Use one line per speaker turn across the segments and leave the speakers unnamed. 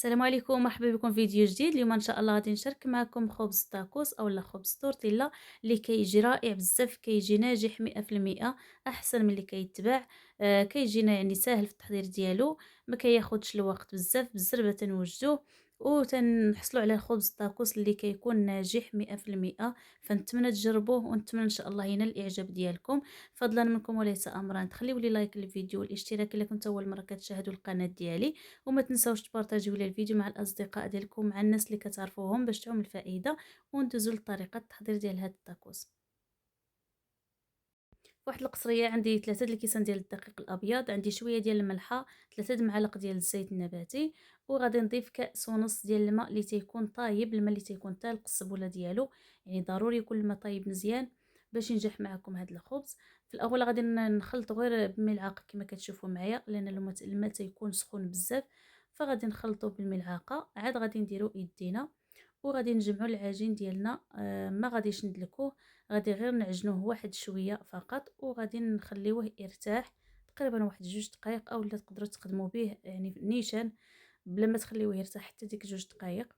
السلام عليكم، مرحبا بكم في فيديو جديد. اليوم ان شاء الله غادي نشارك معكم خبز تاكوس اولا خبز تورتيلا اللي كيجي رائع بزاف، كيجي ناجح 100%، احسن من اللي كيتباع. كيجينا يعني ساهل في التحضير ديالو، ما كياخذش الوقت بزاف، بالزربه تنوجدوه وتنحصلوا على خبز تاكوس اللي كيكون ناجح 100%. فنتمنى تجربوه ونتمنى ان شاء الله ينال الاعجاب ديالكم. فضلا منكم وليس امرا تخليوا لي لايك للفيديو والاشتراك الا كنت اول مره كتشاهدوا القناه ديالي، وما تنساوش تبارطاجيو لي الفيديو مع الاصدقاء ديالكم، مع الناس اللي كتعرفوهم، باش تعم الفائده. وندوزو لطريقه التحضير ديال هاد التاكوس. واحد القصريه عندي 3 الكيسان ديال الدقيق الابيض، عندي شويه ديال الملحه، 3 معالق ديال الزيت النباتي، وغادي نضيف كاس ونص ديال الماء اللي تيكون طايب، الماء اللي تيكون تالق الصبوله ديالو، يعني ضروري يكون الماء طايب مزيان باش ينجح معكم هذا الخبز. في الاول غادي نخلطو غير بملعقه كما كتشوفوا معايا، لان الماء تيكون سخون بزاف، فغادي نخلطو بالملعقه. عاد غادي نديرو يدينا وغادي نجمعوا العجين ديالنا. ما غاديش ندلكوه، غادي غير نعجنوه واحد شويه فقط، وغادي نخليوه يرتاح تقريبا واحد 2 دقائق، اولا تقدروا تخدموا به يعني نيشان بلا ما تخليوه يرتاح حتى ديك 2 دقائق.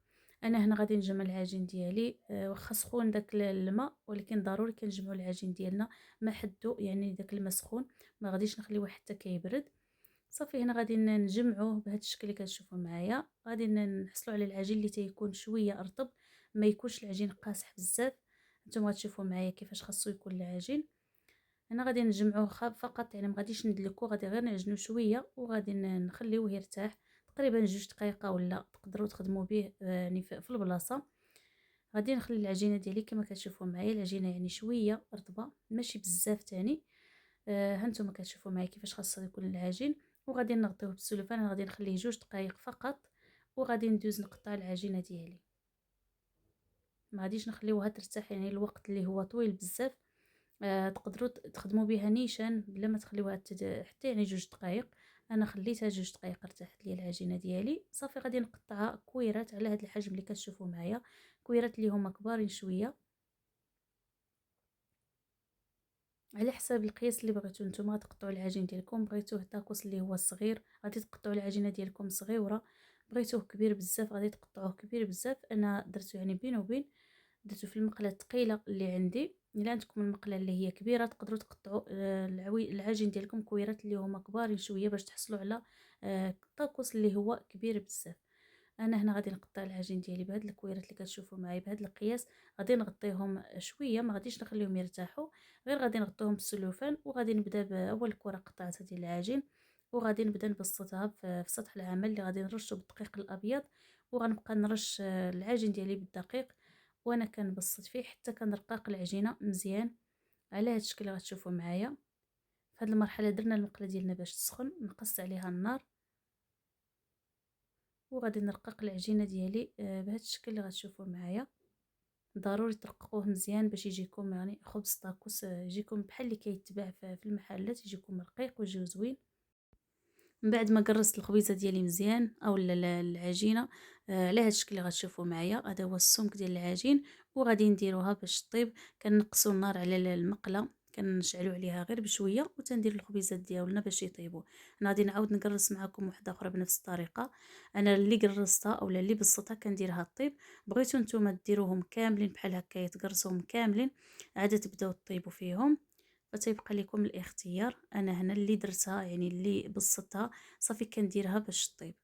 انا هنا غادي نجمع العجين ديالي، واخا سخون داك الماء، ولكن ضروري كنجمعوا العجين ديالنا ما حدو، يعني داك الماء سخون، ما غاديش نخليوه حتى كيبرد. صافي هنا غادي نجمعوه بهذا الشكل اللي كتشوفوا معايا. غادي نحصلوا على العجين اللي تيكون شويه رطب، ما يكونش العجين قاصح بزاف. نتوما غتشوفوا معايا كيفاش خاصو يكون العجين. هنا غادي نجمعوه فقط، يعني ما غاديش ندلكو، غادي غير نعجنو شويه وغادي نخليوه يرتاح تقريبا 2 دقائق، ولا تقدروا تخدموا به يعني في البلاصه. غادي نخلي العجينه ديالي كما كتشوفوا معايا، العجينه يعني شويه رطبه ماشي بزاف تاني. هانتوما كتشوفوا معايا كيفاش خاص يكون العجين. وغادي نغطيوه بالسلوفان، أنا غادي نخليه 2 دقائق فقط، وغادي ندوز نقطع العجينه ديالي. ما غاديش نخليوها ترتاح يعني الوقت اللي هو طويل بزاف. تقدروا تخدموا بها نيشان بلا ما تخليوها حتى يعني 2 دقائق. انا خليتها 2 دقائق ارتاحت لي العجينه ديالي. صافي غادي نقطعها كويرات على هذا الحجم اللي كتشوفوا معايا، كويرات اللي هما كبارين شويه على حساب القياس اللي بغيتو نتوما تقطعوا العجين ديالكم. بغيتوه تاكوس اللي هو صغير غادي تقطعوا العجينه ديالكم صغيره، بغيتوه كبير بزاف غادي تقطعوه كبير بزاف. انا درتو يعني بين وبين، درتو في المقله الثقيله اللي عندي. الا عندكم المقله اللي هي كبيره تقدروا تقطعوا العجين ديالكم كويرات اللي هما كبارين شويه باش تحصلوا على طاكوس اللي هو كبير بزاف. انا هنا غادي نقطع العجين ديالي بهاد الكويرات اللي كتشوفوا معايا بهاد القياس. غادي نغطيهم شويه، ما غاديش نخليهم يرتاحوا، غير غادي نغطيهم بالسلوفان. وغادي نبدا باول كره قطعتها ديال العجين، وغادي نبدا نبسطها في سطح العمل اللي غادي نرشو بالدقيق الابيض. وغنبقى نرش العجين ديالي بالدقيق وانا كنبسط فيه حتى كنرقق العجينه مزيان على هاد الشكل اللي غتشوفوا معايا. في هاد المرحله درنا المقله ديالنا باش تسخن، نقصت عليها النار وغادي نرقق العجينه ديالي بهذا الشكل اللي غتشوفوا معايا. ضروري ترققوه مزيان باش يجيكم يعني خبز طاكوس يجيكم بحال اللي كيتباع في المحلات، يجيكم رقيق ويجيو زوين. من بعد ما قرصت الخبيزه ديالي مزيان او العجينه على هذا الشكل اللي غتشوفوا معايا، هذا هو السمك ديال العجين. وغادي نديروها باش طيب. كنقصوا النار على المقله، كنشعلوا عليها غير بشويه وتندير الخبيزات ديالنا باش يطيبوا. انا غادي نعاود نقرص معكم واحده اخرى بنفس الطريقه. انا اللي قرصتها اولا اللي بسطتها كنديرها طيب. بغيتو نتوما ديروهم كاملين بحال هكا يتقرصوهم كاملين، عاد تبداو طيبوا فيهم، فتيبقى لكم الاختيار. انا هنا اللي درتها يعني اللي بسطتها صافي كنديرها باش طيب.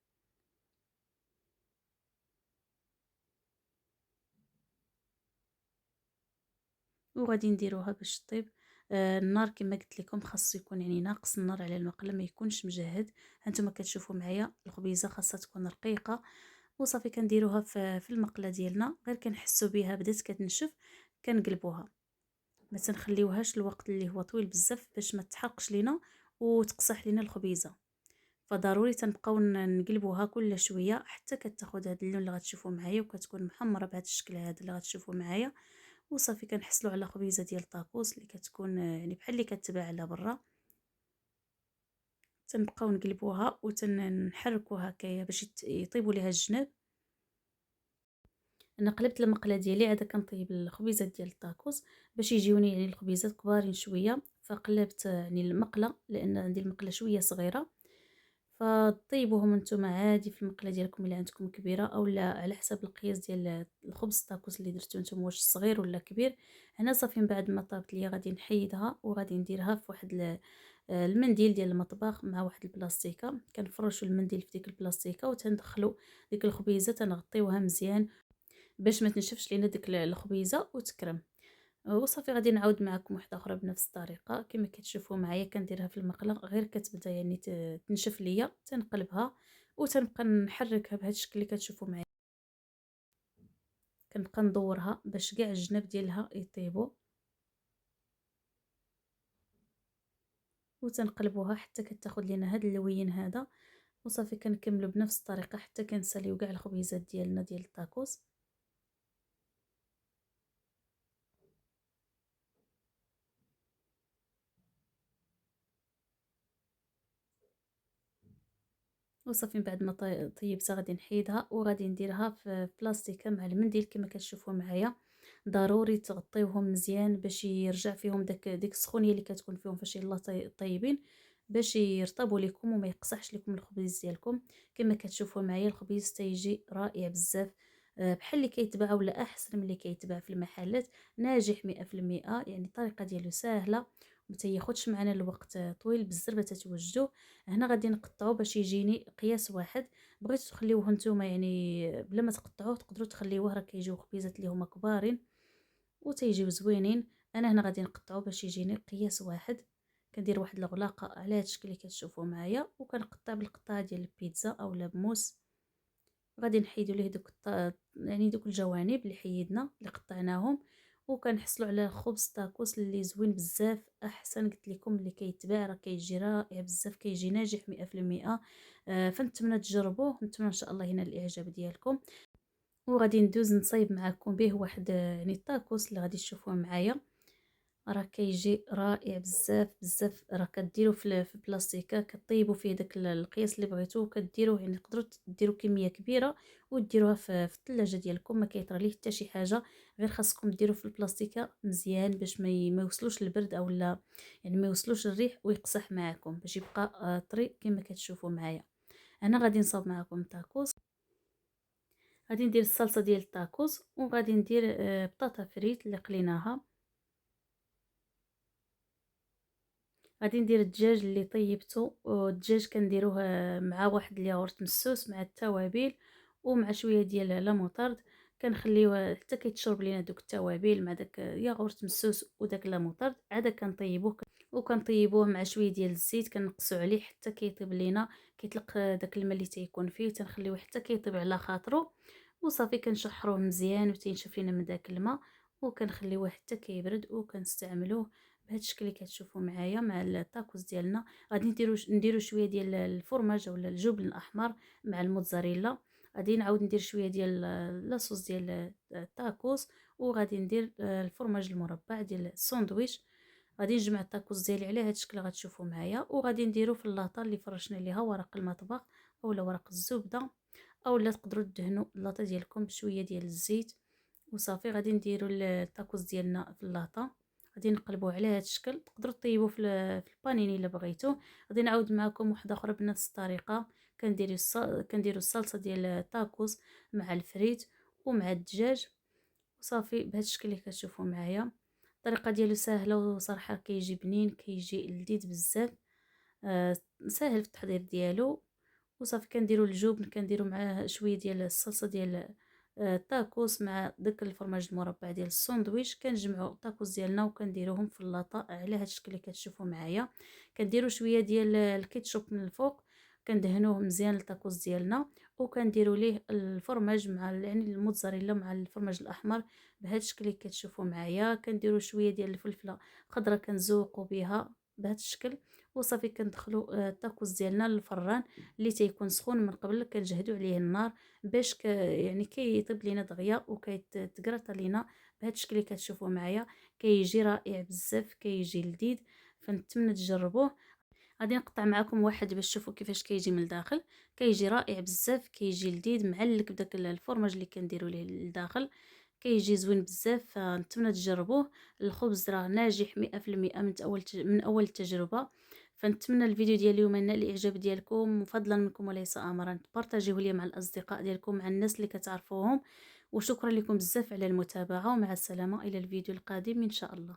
وغادي نديروها باش طيب. النار كما قلت لكم خاص يكون يعني ناقص النار على المقله، ما يكونش مجهد. هانتوما كتشوفوا معايا الخبيزه خاصها تكون رقيقه. وصافي كنديروها في المقله ديالنا، غير كنحسوا بها بدات كتنشف كنقلبوها. ما تنخليوهاش الوقت اللي هو طويل بزاف باش ما تحرقش لينا وتقصح لينا الخبيزه. فضروري تنبقاو نقلبوها كل شويه حتى كتاخذ هذا اللون اللي غتشوفوا معايا، وكتكون محمره بهذا الشكل هذا اللي غتشوفوا معايا. وصافي كنحصلوا على خبيزه ديال الطاكوس اللي كتكون يعني بحال اللي كتباع على برا. تنبقاو نقلبوها وتنحركوها هكايا باش يطيبوا ليها الجناب. انا قلبت المقله ديالي، عاد كنطيب الخبيزات ديال الطاكوس باش يجيوني يعني الخبيزات كبارين شويه. فقلبت يعني المقله لان عندي المقله شويه صغيره، فطيبوهم نتوما عادي في المقله ديالكم الا عندكم كبيره، اولا على حسب القياس ديال الخبز الطاكوس اللي درتو نتوما، واش صغير ولا كبير. هنا صافي من بعد ما طابت ليا غادي نحيدها وغادي نديرها في واحد المنديل ديال المطبخ مع واحد البلاستيكه، كنفرشوا المنديل في ديك البلاستيكه وتندخلوا ديك الخبيزه تنغطيوها مزيان باش ما تنشفش لينا ديك الخبيزه وتكرم. وصافي غادي نعاود معكم واحده اخرى بنفس الطريقه كما كتشوفوا معايا، كنديرها في المقله غير كتبدا يعني تنشف ليا، تنقلبها وتنبقى نحركها بهذا الشكل اللي كتشوفوا معايا، كنبقى ندورها باش كاع الجناب ديالها يطيبوا وتنقلبوها حتى كتاخذ لينا هذا اللوين هذا. وصافي كنكملوا بنفس الطريقه حتى كنساليو كاع الخبيزات ديالنا ديال الطاكوس. وصافي من بعد ما طيبتها غادي نحيدها وغادي نديرها في بلاستيكه مع المنديل كما كتشوفوا معايا. ضروري تغطيوهم مزيان باش يرجع فيهم ديك السخونيه اللي كتكون فيهم فاش يلا طيبين، باش يرطبوا لكم وما يقصحش لكم الخبيز ديالكم. كما كتشوفوا معايا الخبيز تيجي رائع بزاف، بحال اللي كيتباع ولا احسن من اللي كيتباع في المحلات، ناجح 100%. يعني الطريقه ديالو سهله ما تياخذش معنا الوقت طويل بالزربه تتوجدوه. هنا غادي نقطعو باش يجيني قياس واحد. بغيتو تخليوه نتوما يعني بلا ما تقطعوه تقدروا تخليوه، راه كيجيو خبيزات اللي هما كبارين وتيجيو زوينين. انا هنا غادي نقطعو باش يجيني قياس واحد. كندير واحد الغلاقه على هذا الشكل اللي كتشوفوا معايا وكنقطع بالقطعه ديال البيتزا اولا بموس. غادي نحيدو ليه يعني دوك الجوانب اللي حيدنا اللي قطعناهم، وكنحصلوا على خبز طاكوس اللي زوين بزاف، احسن قلت لكم اللي كيتباع راه كيجي رائع بزاف، كيجي ناجح 100%. فنتمنى تجربوه، نتمنى ان شاء الله ينال الاعجاب ديالكم. وغادي ندوز نصايب معكم به واحد يعني الطاكوس اللي غادي تشوفوه معايا، راه كيجي رائع بزاف بزاف. راه كديروا في بلاستيكه كطيبوا فيه داك القياس اللي بغيتوه، كديروه يعني تقدروا ديروا كميه كبيره وديروها في الثلاجه ديالكم، ما كيطرى ليه حتى شي حاجه. غير خاصكم ديروا في البلاستيكه مزيان باش ما يوصلوش البرد او لا يعني ما يوصلوش الريح ويقصح معكم، باش يبقى طري كما كتشوفوا معايا. انا غادي نصاوب معكم الطاكوس. غادي ندير الصلصه ديال الطاكوس وغادي ندير بطاطا فريت اللي قليناها. غادي ندير الدجاج اللي طيبته، والدجاج كنديروه مع واحد الياغورت مسوس مع التوابل ومع شويه ديال لا موطارد. كنخليوه حتى كيتشرب لينا دوك التوابل مع داك ياغورت مسوس وداك لا موطارد، عاد كنطيبوه وكنطيبوه مع شويه ديال الزيت، كنقصوا عليه حتى كيطيب لينا، كيطلق داك الماء اللي تيكون فيه، تنخليوه حتى كيطيب على خاطرو. وصافي كنشحروه مزيان وتينشف لينا من داك الماء، وكنخليوه حتى كيبرد وكنستعملوه بهذا الشكل اللي كتشوفوا معايا مع الطاكوس ديالنا. غادي نديرو شويه ديال الفرماج ولا الجبن الاحمر مع الموتزاريلا. غادي نعاود ندير شويه ديال لاصوص ديال الطاكوس، وغادي ندير الفرماج المربع ديال الساندويتش. غادي نجمع الطاكوس ديالي على هذا الشكل اللي غتشوفوا معايا، وغادي نديرو في اللاطه اللي فرشنا ليها ورق المطبخ اولا ورق الزبده، اولا تقدروا تدهنوا اللاطه ديالكم بشويه ديال الزيت. وصافي غادي نديرو الطاكوس ديالنا في اللاطه، غادي نقلبوه على هذا الشكل. تقدروا طيبوه في البانيني الا بغيتو. غادي نعاود معكم واحده اخرى بنفس الطريقه. كنديروا الصلصه ديال الطاكوس مع الفريت ومع الدجاج. وصافي بهذا الشكل اللي كتشوفوا معايا. الطريقه ديالو سهله وصراحه كيجي بنين، كيجي لذيذ بزاف. سهل في التحضير ديالو. وصافي كنديروا الجبن، كنديروا معاه شويه ديال الصلصه ديال الطاكوس مع داك الفرماج المربع ديال الساندويتش. كنجمعوا الطاكوس ديالنا وكنديروهم في اللاطه على هذا الشكل اللي كتشوفوا معايا. كنديروا شويه ديال الكيتشوب من الفوق، كندهنوه مزيان الطاكوس ديالنا، وكنديروا ليه الفرماج مع يعني الموتزاريلا مع الفرماج الاحمر بهذا الشكل اللي كتشوفوا معايا. كنديروا شويه ديال الفلفله خضراء كنزوقوا بها بهذا الشكل. وصافي كندخلوا الطاكوس ديالنا للفران اللي تيكون سخون من قبل، كنجهدوا عليه النار باش يعني كيطيب لينا دغيا وكيتقرطى لينا بهذا الشكل اللي كتشوفوا معايا. كيجي رائع بزاف، كيجي لذيذ، فنتمنى تجربوه. غادي نقطع معكم واحد باش تشوفوا كيفاش كيجي من الداخل. كيجي رائع بزاف، كيجي لذيذ معلك بداك الفرماج اللي كنديروا ليه للداخل، كيجي زوين بزاف، فنتمنى تجربوه. الخبز راه ناجح 100% من اول تجربه. فنتمنى الفيديو ديال اليوم ينال الاعجاب ديالكم، وفضلا منكم وليس امرا تبارطاجيوه لي مع الاصدقاء ديالكم، مع الناس اللي كتعرفوهم. وشكرا لكم بزاف على المتابعه، ومع السلامه الى الفيديو القادم ان شاء الله.